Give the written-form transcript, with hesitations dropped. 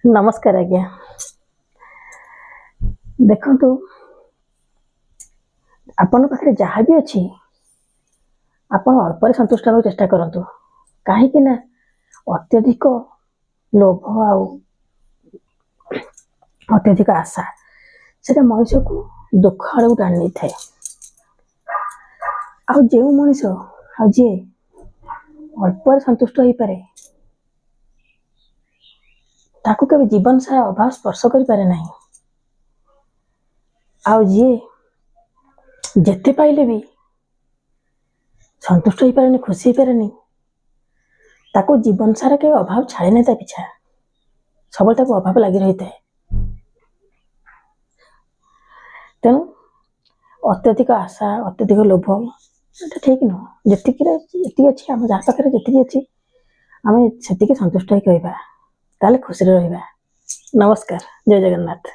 नमस्कार आज्ञा देखु आपण पाखे जहाँ भी अच्छी आपण अल्प संतुष्ट होगा चेष्टा करूँ कहीं ना अत्यधिक लोभ अत्यधिक आशा से मनुष्य को दुख आड़ टाणी नहीं थाए जो मनीष जी अल्प संतुष्ट हो पारे ताकू कभी जीवन सारा अभाव स्पर्श कर पारे ना जी जेते पाइले भी संतुष्ट हो पारे खुशी हो पारे ताकू जीवन सारा के अभाव छाड़े ना पिछा सब अभाव लगी रही है। तेणु अत्यधिक आशा अत्यधिक लोभ ठीक नुह जी अच्छी आम जहाँ पाखे जी अच्छी आम से संतुष्ट हो खुशी रहा। नमस्कार, जय जगन्नाथ।